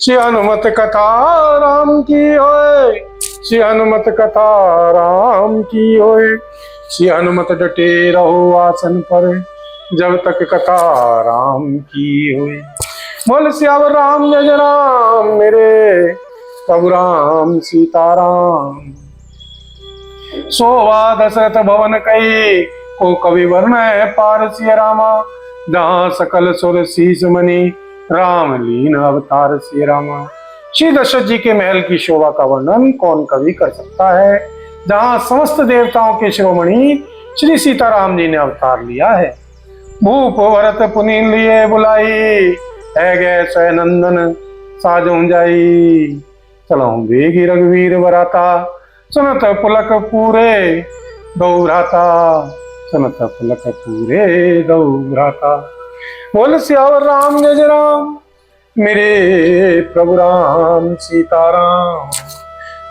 श्री हनुमत कथा राम की होए, श्री हनुमत कथा राम की होए। श्री हनुमत डटे रहो आसन पर, जब तक कथा राम की होए। बोल सियावर राम जय राम, मेरे प्रभु राम सीताराम। सोवा दशरथ भवन कही, को कवि वर्ण है पार सिय रामा। जहाँ सकल सुर शीस मणि, राम लीन अवतार सिय रामा। श्री दशरथ जी के महल की शोभा का वर्णन कौन कवि कर सकता है, जहाँ समस्त देवताओं के शिरोमणि श्री सीताराम जी ने अवतार लिया है। भूप भरत पुनीन लिए बुलाई, है गए स्वयं नंदन साजों जाई। चलो बेगी रघुवीर बराता, सुनत पुलक पूरे दो भ्राता, सुनत पुलक पूरे दो भ्राता। बोल सियावर राम जय राम, मेरे प्रभु राम सीताराम।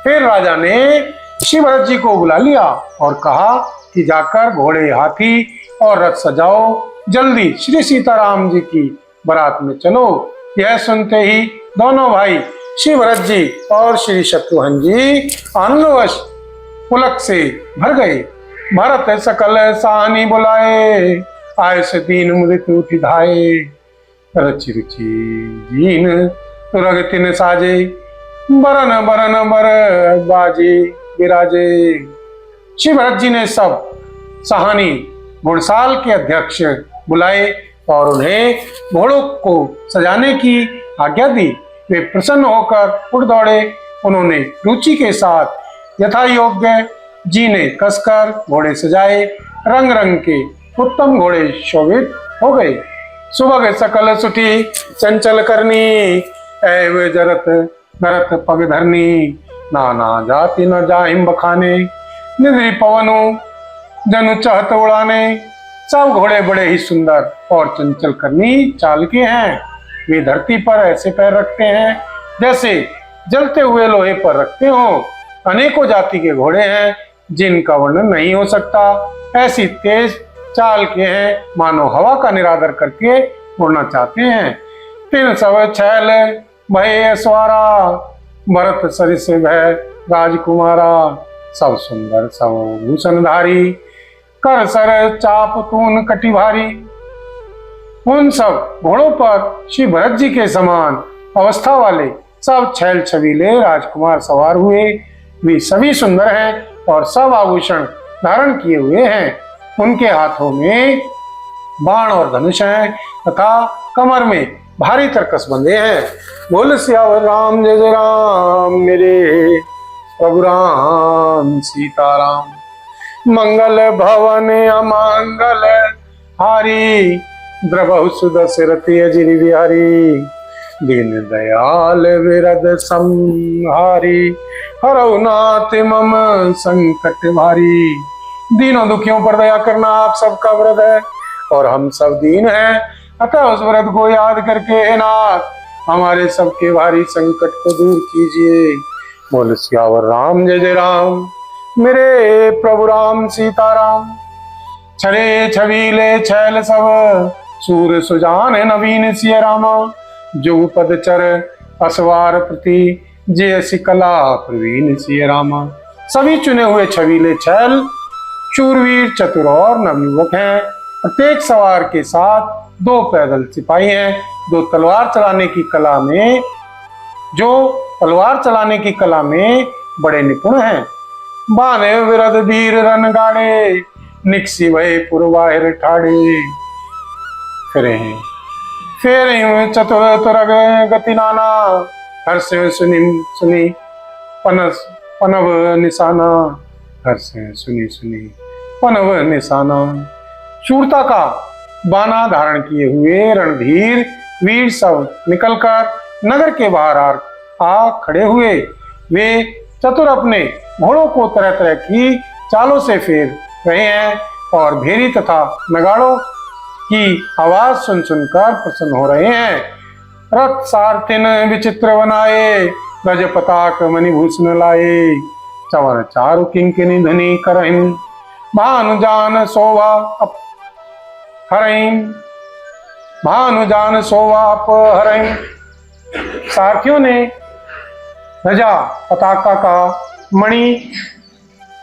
फिर राजा ने श्री भरत जी को बुला लिया और कहा कि जाकर घोड़े हाथी और रथ सजाओ, जल्दी श्री सीताराम जी की बारात में चलो। यह सुनते ही दोनों भाई श्री भरत जी और श्री शत्रुघ्न जी आनंदवश पुलक से भर गए। भरत सकल सानी बुलाए, आय से दीन मुदित उठि धाये। रचि रुचि दीन तुरग तिन साजे, बरन बरन बर बाजे विराजे। श्री भरत जी ने सब सहानी घुड़साल के अध्यक्ष बुलाए और उन्हें घोड़ों को सजाने की आज्ञा दी। वे प्रसन्न होकर उठ दौड़े। उन्होंने रुचि के साथ यथा योग्य जी ने कसकर घोड़े सजाए। रंग रंग के उत्तम घोड़े शोभित हो गए। सुबह सकल सुठी चंचल करनी, एव जरत नरत पग धरनी। नाना जाति न जाहिम बखाने, निधि पवनु जनु चाहत उड़ाने। सब घोड़े बड़े ही सुंदर और चंचल करनी चाल के हैं। वे धरती पर ऐसे पैर रखते हैं जैसे जलते हुए लोहे पर रखते हो। अनेकों जाति के घोड़े हैं जिनका वर्णन नहीं हो सकता। ऐसी तेज चाल के हैं मानो हवा का निरादर करके उड़ना चाहते हैं। तीन सब छैल भय सवारा, भरत सरिस भय राजकुमारा। सब सुंदर सब भूषणधारी, कर सर चाप तून कटी भारी। उन सब घोड़ों पर श्री भरत जी के समान अवस्था वाले सब छैल छबीले राजकुमार सवार हुए। वे सभी सुंदर हैं और सब आभूषण धारण किए हुए हैं। उनके हाथों में बाण और धनुष हैं तथा कमर में भारी तरकस बंधे हैं। बोल सियावर राम जय राम, मेरे प्रभु राम सीताराम। मंगल भवन अमंगल हारी, द्रवहु सुदशरथि अजिर बिहारी। दीन दयाल विरद संहारी, हरौ नाथ मम संकट भारी। दीनों दुखियों पर दया करना आप सबका व्रत है और हम सब दीन हैं, अतः उस व्रत को याद करके हे नाथ हमारे सबके भारी संकट को दूर कीजिए। बोल सियावर राम जय राम, मेरे प्रभु राम सीताराम। छड़े छबीले छैल सब, सूर सुजान नवीन सिय रामा। जुग पद चर असवार प्रति, जय कला प्रवीण सिय रामा। सभी चुने हुए छबीले छैल शूरवीर चतुर और नवयुवक हैं। प्रत्येक सवार के साथ दो पैदल सिपाही हैं, जो तलवार चलाने की कला में बड़े निपुण हैं। बाने विरद वीर रन गाड़े, निकसी भय पुरवाहिर ठाड़े। फिर चतुर तुरग गति नाना, हर्ष सुनी पनव निशाना। हर्ष सुनी पनव निशाना। शूरता का बाना धारण किए हुए रणधीर वीर सब निकलकर नगर के बाहर आ खड़े हुए। वे चतुर अपने घोड़ों को तरह तरह की चालों से फेर रहे हैं और भेरी तथा नगाड़ों की आवाज सुन सुनकर प्रसन्न हो रहे हैं। रथ सारथिन विचित्र बनाए, गज पताक मणिभूषण लाए। चवन चारु किंकिनी धनी करहिन, भानुजान शोभा हरहिन। भानुजान शोभा अपहरहिन। सारथियों ने ध्वजा पताका का मणि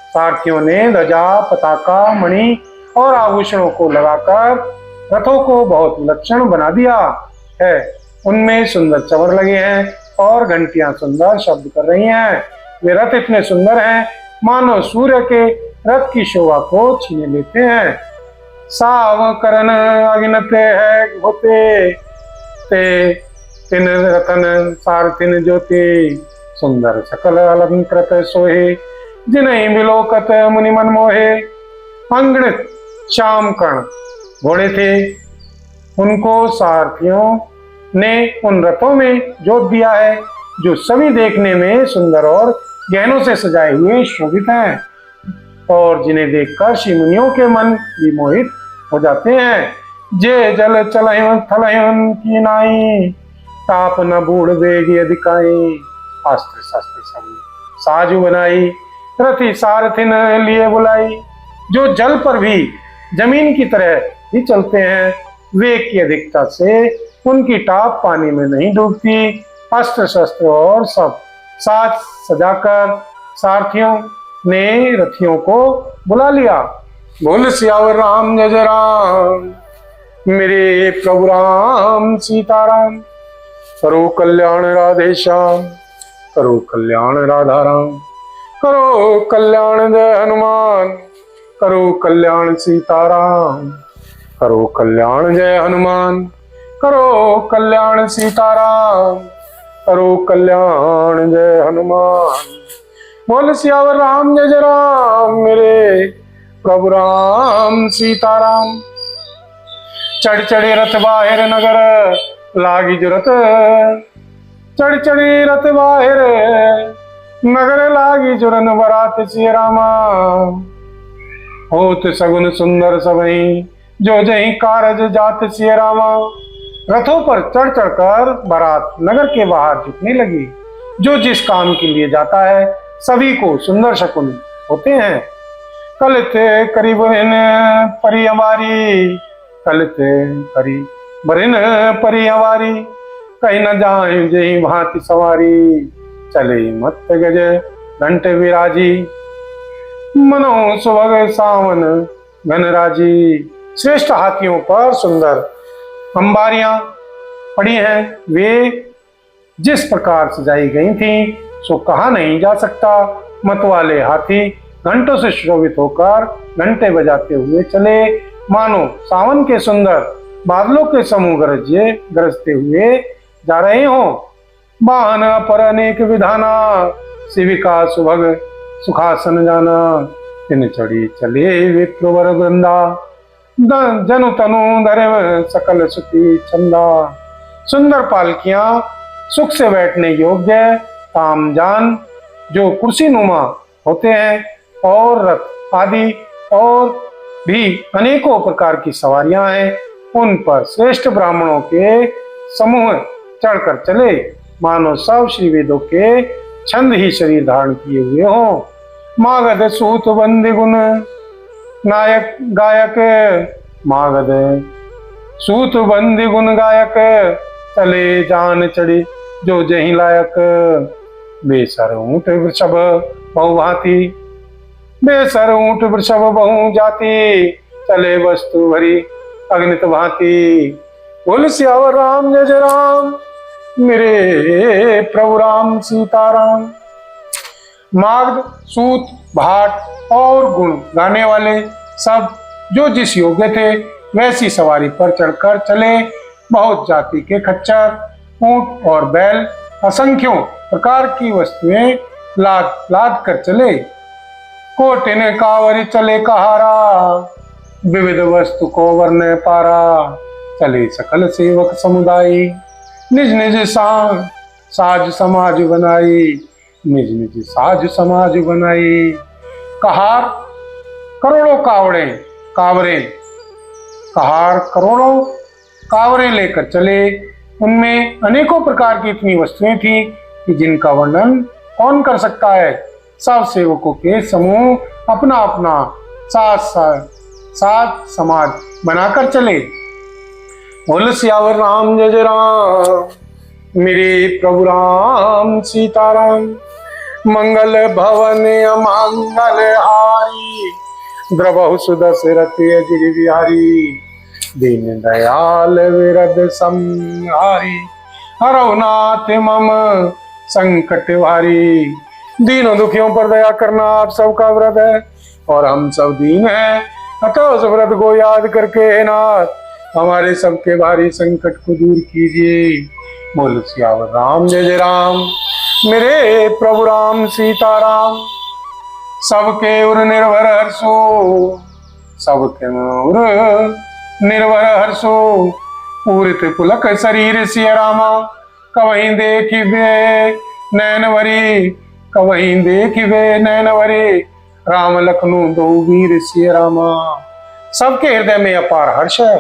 सारथियों ने ध्वजा पताका मणि और आभूषणों को लगाकर रथों को बहुत विलक्षण बना दिया है। उनमें सुंदर चवर लगे हैं और घंटियां सुंदर शब्द कर रही हैं। वे रथ इतने सुंदर हैं मानो सूर्य के रथ की शोभा को छीने लेते हैं। साव करन अगिनते है होते ते तिन रतन सारथिन ज्योति सुंदर सकल अलंकृत सोहे जिन्हें बिलोकत मुनि मन मोहे। अंगणित श्याम कर्ण घोड़े थे, उनको सारथियों ने उन रथों में जोत दिया है जो सभी देखने में सुंदर और गहनों से सजाए हुए शोभित हैं और जिन्हें देखकर श्री मुनियों के मन भी मोहित हो जाते हैं। जे जल चलहिं थलहिं की नाई ताप न बूढ़ बेगी अधिकाई अस्त्र शस्त्र सब साजु बनाई रथी सारथिन लिए बुलाई। जो जल पर भी जमीन की तरह ही चलते हैं, वेग की अधिकता से उनकी टाप पानी में नहीं डूबती। अस्त्र शस्त्र और सब साज सजाकर सारथियों ने रथियों को बुला लिया। बोल सियावर राम जय जय राम, मेरे प्रभु राम सीताराम। करो कल्याण राधे श्याम, करो कल्याण राधा राम, करो कल्याण जय हनुमान, करो कल्याण सीताराम, करो कल्याण जय हनुमान, करो कल्याण सीताराम, करो कल्याण जय हनुमान। बोल सियावर राम जय जय राम, मेरे प्रभु राम सीताराम। चढ़ चढ़े रथ बाहिर नगर लागी जुरत, चढ़ चढ़ी रथ बाहिर नगर लागी जुरन बरात सिय रामा। होत सगुन सुंदर सबई जो जही कारज जात सिय रामा। रथों पर चढ़ चढ़कर बारात नगर के बाहर झुकने लगी। जो जिस काम के लिए जाता है सभी को सुंदर शकुन होते हैं। कलते करीब परी हमारी, कलते करी बरिन परी हमारी, कहीं न जाए जही भांति सवारी, चले मत गज घंटे विराजी, मनो सुभग सावन घनराजी। श्रेष्ठ हाथियों पर सुंदर अंबारियां पड़ी हैं, वे जिस प्रकार सजाई गई थीं सो कहा नहीं जा सकता। मत वाले हाथी घंटों से शोभित होकर घंटे बजाते हुए चले, मानो सावन के सुंदर बादलों के समूह गरजते हुए जा रहे हों। वाहन पर अनेक विधाना, शिविका सुभग सुखासन जाना, तिन चढ़ी चले विप्रवर वृंदा, जनु तनु धरे सकल सुखी चंदा। सुंदर पालकियां सुख से बैठने योग्य तामजान जो कुर्सी नुमा होते हैं और रथ आदि और भी अनेकों प्रकार की सवारियां हैं, उन पर श्रेष्ठ ब्राह्मणों के समूह चढ़कर चले, मानो सब श्री वेदों के छंद ही शरीर धारण किए हुए हों। मागध सूत बंदी गुण नायक गायक, मागध सूत बंदी गुण गायक, चले जान चढ़ी जो जही लायक। बेसर ऊंट वृषभ बहुभांति, बेसर ऊंट वृषभ बहु जाति, चले वस्तु भरी अग्नित भांति। बोल सियावर राम जय जय राम, मेरे प्रभु राम सीताराम। मागध सूत भाट और गुण गाने वाले सब जो जिस योग्य थे वैसी सवारी पर चढ़कर चले। बहुत जाति के खच्चर ऊंट और बैल असंख्यों प्रकार की वस्तुएं लाद लाद कर चले। कोटिन कावरी चले कहारा, विविध वस्तु को वर्ण पारा, चले सकल सेवक समुदाय, निज निज साज समाज बनाई, निज निज साज समाज बनाई। कहार करोड़ों कहार करोड़ों कावरे लेकर चले। उनमें अनेकों प्रकार की इतनी वस्तुएं थी कि जिनका वर्णन कौन कर सकता है। सब सेवकों के समूह अपना अपना साथ समाज बनाकर चले। बोल सियावर राम जय जय राम, मेरे प्रभु राम सीताराम। मंगल भवन अमंगल हारी, द्रवहु सुदशरथ अजिर बिहारी। दीन दयाल विरद संहारी, हरौ नाथ मम संकट भारी। दीनों दुखियों पर दया करना आप सबका व्रत है, और हम सब दीन हैं, अतः उस व्रत को याद करके हे नाथ हमारे सबके भारी संकट को दूर कीजिए। बोल सियावर राम जय जय राम। मेरे प्रभु राम सीताराम। सबके उर निर्भर हर्षो, सबके उर निर्भर हर्षो। पूरित पुलक शरीर सिया रामा, कवहीं देखिबे नैनवरी, कवहीं देखिबे नैनवरी। राम लखनऊ दो वीर सिया रामा। सबके हृदय में अपार हर्ष है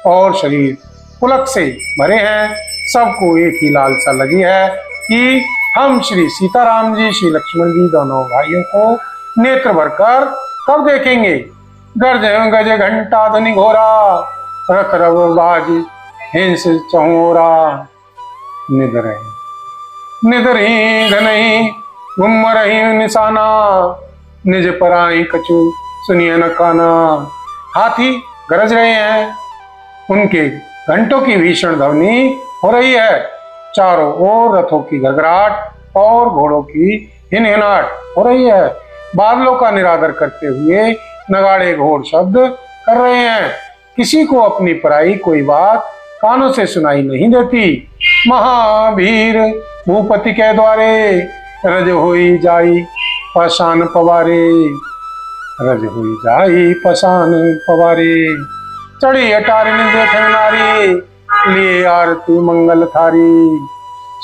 और शरीर पुलक से भरे हैं। सबको एक ही लालसा लगी है कि हम श्री सीताराम जी, श्री लक्ष्मण जी दोनों भाइयों को नेत्र भरकर कब देखेंगे। गर्ज गज घंटा ध्वनि घोरा, रथ रव बाज हिंस चहोरा। निदरही धनही गुम रही निशाना, निज पराई कछु सुनिए न काना। हाथी गरज रहे हैं, उनके घंटों की भीषण ध्वनि हो रही है। चारों ओर रथों की घरघराहट और घोड़ों की हिनहिनाहट हो रही है। बादलों का निरादर करते हुए नगाड़े घोड़ शब्द कर रहे हैं। किसी को अपनी पराई कोई बात कानों से सुनाई नहीं देती। महावीर भूपति के द्वारे, रज होई जाई पाषाण पवारे, रज होई जाई पाषाण पवारे। चढ़ी अटारिणी देखे नारी, लिए आरती मंगल थारी।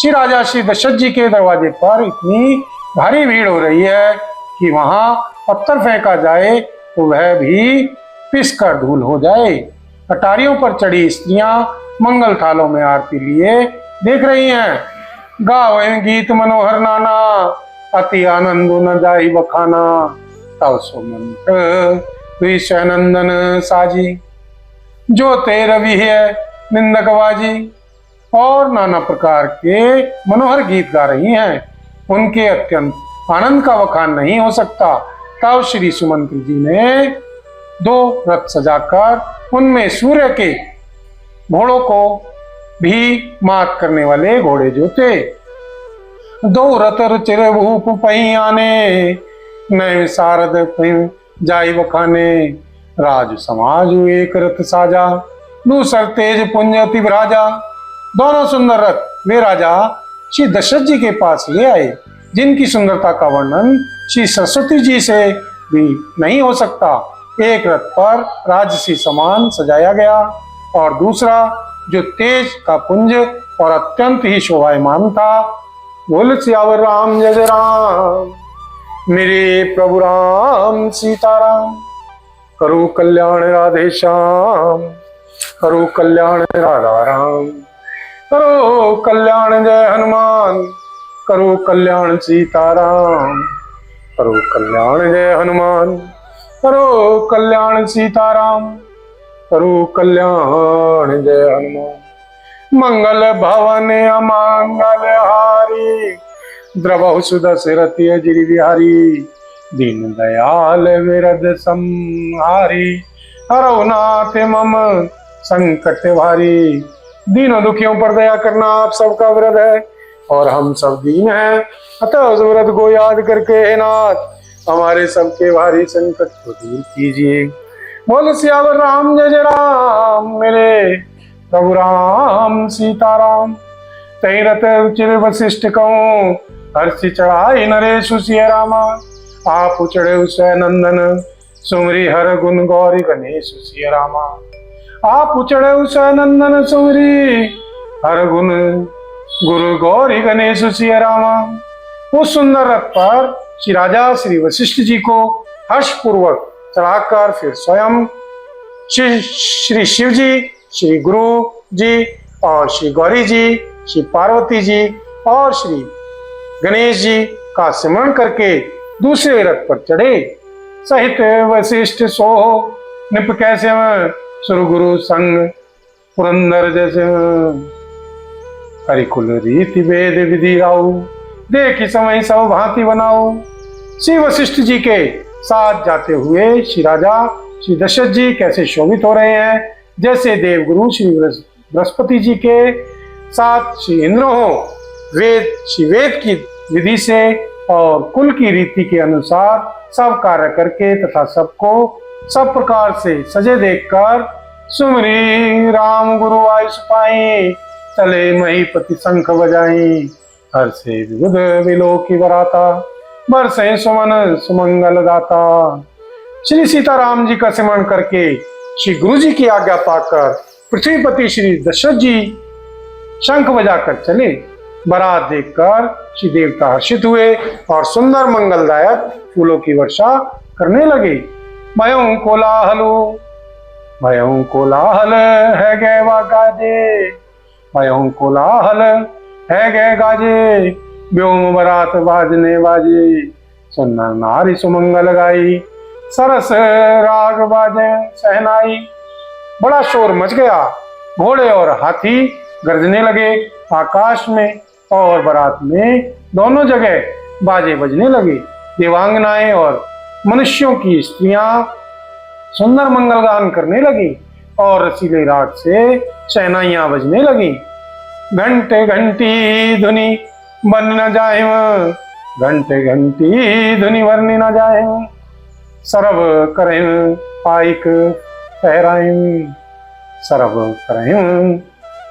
श्री राजा श्री दशरथ जी के दरवाजे पर इतनी भारी भीड़ हो रही है कि वहां पत्थर फेंका जाए तो वह भी पिस कर धूल हो जाए। अटारियों पर चढ़ी स्त्रियां मंगल थालों में आरती लिए देख रही हैं। गावे गीत मनोहर नाना, अति आनंद न जाई बखाना। तव सुमंत विषयनंदन साजी, जो ते रवि है निंदकबाजी। और नाना प्रकार के मनोहर गीत गा रही हैं। उनके अत्यंत आनंद का वखान नहीं हो सकता। तब श्री सुमंत जी ने दो रथ सजाकर उनमें सूर्य के घोड़ों को भी मात करने वाले घोड़े जोते। दो रथ चिर भूप पही आने, नए सारद जाई बखाने। राज समाज एक रथ साजा, दूसर तेज पुंज अति राजा। दोनों सुंदर रथ वे राजा श्री दशरथ जी के पास ले आए, जिनकी सुंदरता का वर्णन श्री सरस्वती जी से भी नहीं हो सकता। एक रथ पर राजसी समान सजाया गया और दूसरा जो तेज का पुंज और अत्यंत ही शोभायमान था। बोल सियावर राम जय जय राम। मेरे प्रभु राम सीताराम। करो कल्याण राधे श्याम, करो कल्याण राधा राम। करो कल्याण जय हनुमान, करो कल्याण सीताराम। करो कल्याण जय हनुमान, करो कल्याण सीताराम। करो कल्याण जय हनुमान। मंगल भवन अमंगल हारी, द्रवहु सुदशरथ अजिर बिहारी। दीन दयाल विरद संहारी, हरौ नाथ मम संकट भारी। दीनों दुखियों पर दया करना आप सबका व्रत है, और हम सब दीन हैं, अतः उस व्रत को याद करके हे नाथ हमारे सबके भारी संकट को दूर कीजिए। बोल सियावर राम जय जय राम। मेरे प्रभु राम सीताराम। तई रत चिर वशिष्ठ कहूँ, हर्षि चढ़ाई नरेश सिया रामा। आप चढ़े उसे नंदन, सुमरी हर गुण गौरी गणेश सिया रामा। आप चढ़े उसे नंदन, सुमरी हर गुण गुरु गौरी गणेश सिया रामा। उस सुंदर रथ पर श्री राजा श्री वशिष्ठ जी को हर्ष पूर्वक चढ़ाकर फिर स्वयं श्री शिव जी, श्री गुरु जी और श्री गौरी जी, श्री पार्वती जी और श्री गणेश जी का स्मरण करके दूसरे रथ पर चढ़े। सहित वशिष्ठ सो निप कैसे सुर गुरु संग पुरंदर जैसे। करिकुल रीति वेद विधि राऊ, देखी समय सब भांति बनाओ। श्री वशिष्ठ जी के साथ जाते हुए श्री राजा श्री दशरथ जी कैसे शोभित हो रहे हैं, जैसे देवगुरु श्री बृहस्पति जी के साथ श्री इंद्र हो। वेद की विधि से और कुल की रीति के अनुसार सब कार्य करके तथा सबको सब प्रकार से सजे देखकर सुमरी राम गुरु आयुष पाई, चले महीपति शंख बजाई, हर से विबुध विलोकी बराता, बरसे सुमन सुमंगल दाता। श्री सीताराम जी का स्मरण करके श्री गुरु जी की आज्ञा पाकर पृथ्वीपति श्री दशरथ जी शंख बजाकर चले। बारात देखकर श्री देवता हर्षित हुए और सुंदर मंगलदायक फूलों की वर्षा करने लगे। भयं कोलाहल है गए वा गाजे, भयं कोलाहल है गए गाजे, व्योम बारात बाजने बाजे, सुंदर नारी सुमंगल गाई, सरस राग बाजे सहनाई। बड़ा शोर मच गया, घोड़े और हाथी गरजने लगे आकाश में और बारात में दोनों जगह बाजे बजने लगे। देवांगनाएं और मनुष्यों की स्त्रियां सुंदर मंगल गान करने लगी और रसीले राग से शहनाइयां बजने लगी। घंटे घंटी धुनि बन न जाए, घंटे घंटी धुनि बन न जाए, सरब करें पाइक फहराएं, सरब करें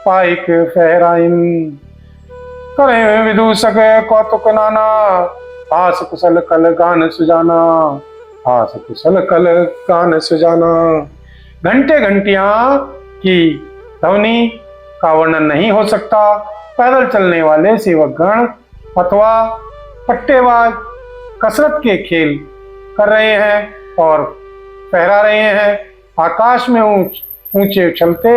पाइक फहराएं, करें विदूषक कौतुक नाना, हास कुशल कल गान सुजाना, हास कुशल कल गान सुजाना। घंटे घंटियां की ध्वनि का वर्णन नहीं हो सकता। पैदल चलने वाले सेवकगण अथवा पट्टेबाज कसरत के खेल कर रहे हैं और फहरा रहे हैं, आकाश में ऊंचे उछलते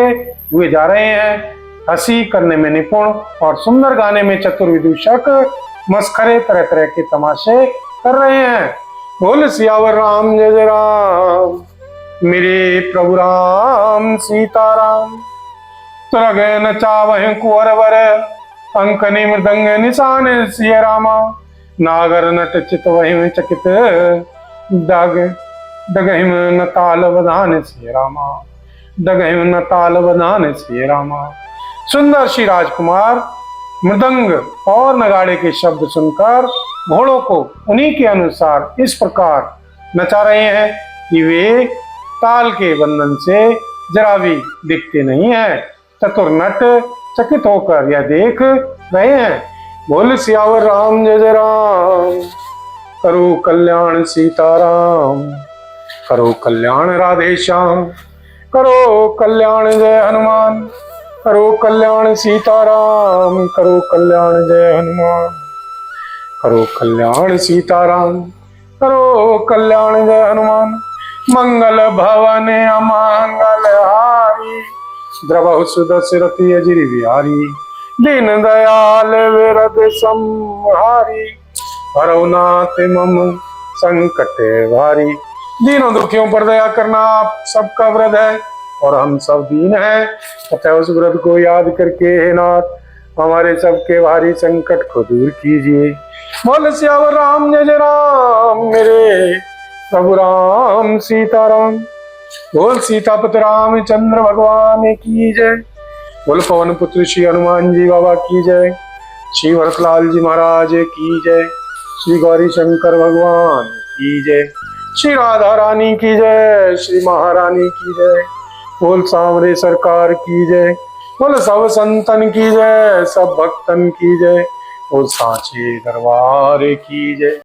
हुए जा रहे हैं। हंसी करने में निपुण और सुंदर गाने में चतुर विदूषक मस्खरे तरह तरह के तमाशे कर रहे हैं। बोल सियावर राम जय जय राम, मेरे प्रभु राम सीताराम। तुरग नचावह कुंवर वर, अंकनी मृदंग निशान सिय रामा, नागर नट चित वही चकित, दाग डगहिम न ताल बधान सिय रामा, डगहिम न ताल बधान सिय रामा। सुंदर श्री राजकुमार मृदंग और नगाड़े के शब्द सुनकर घोड़ों को उन्हीं के अनुसार इस प्रकार नचा रहे हैं कि वे ताल के बंधन से जरा भी दिखते नहीं है। चतुर नट चकित होकर यह देख रहे हैं। बोल सियावर राम जय जय राम, करो कल्याण सीताराम, करो कल्याण राधे श्याम, करो कल्याण जय हनुमान, करो कल्याण सीताराम, करो कल्याण जय हनुमान, करो कल्याण सीताराम, करो कल्याण जय हनुमान। मंगल भवन अमंगल हारी, द्रवहु सुदशरथि अजिर बिहारी, दीन दयाल विरद संहारी, हरौ नाथ मम संकट भारी। दीनों दुखियों पर दया करना आप सबका व्रत है और हम सब दीन हैं, अतः उस व्रत को याद करके हे नाथ हमारे सबके भारी संकट को दूर कीजिए। बोल सियावर राम जय जय राम, मेरे प्रभु राम सीताराम। बोल सीतापति रामचंद्र भगवान की जय। बोल पवन पुत्र श्री हनुमान जी बाबा की जय। श्री भरतलाल जी महाराज की जय। श्री गौरी शंकर भगवान की जय। श्री राधा रानी की जय। श्री महारानी की जय। बोल सांवरे सरकार की जय। बोल सब संतन की जय, सब भक्तन की जय। बोल सांचे दरबार की जय।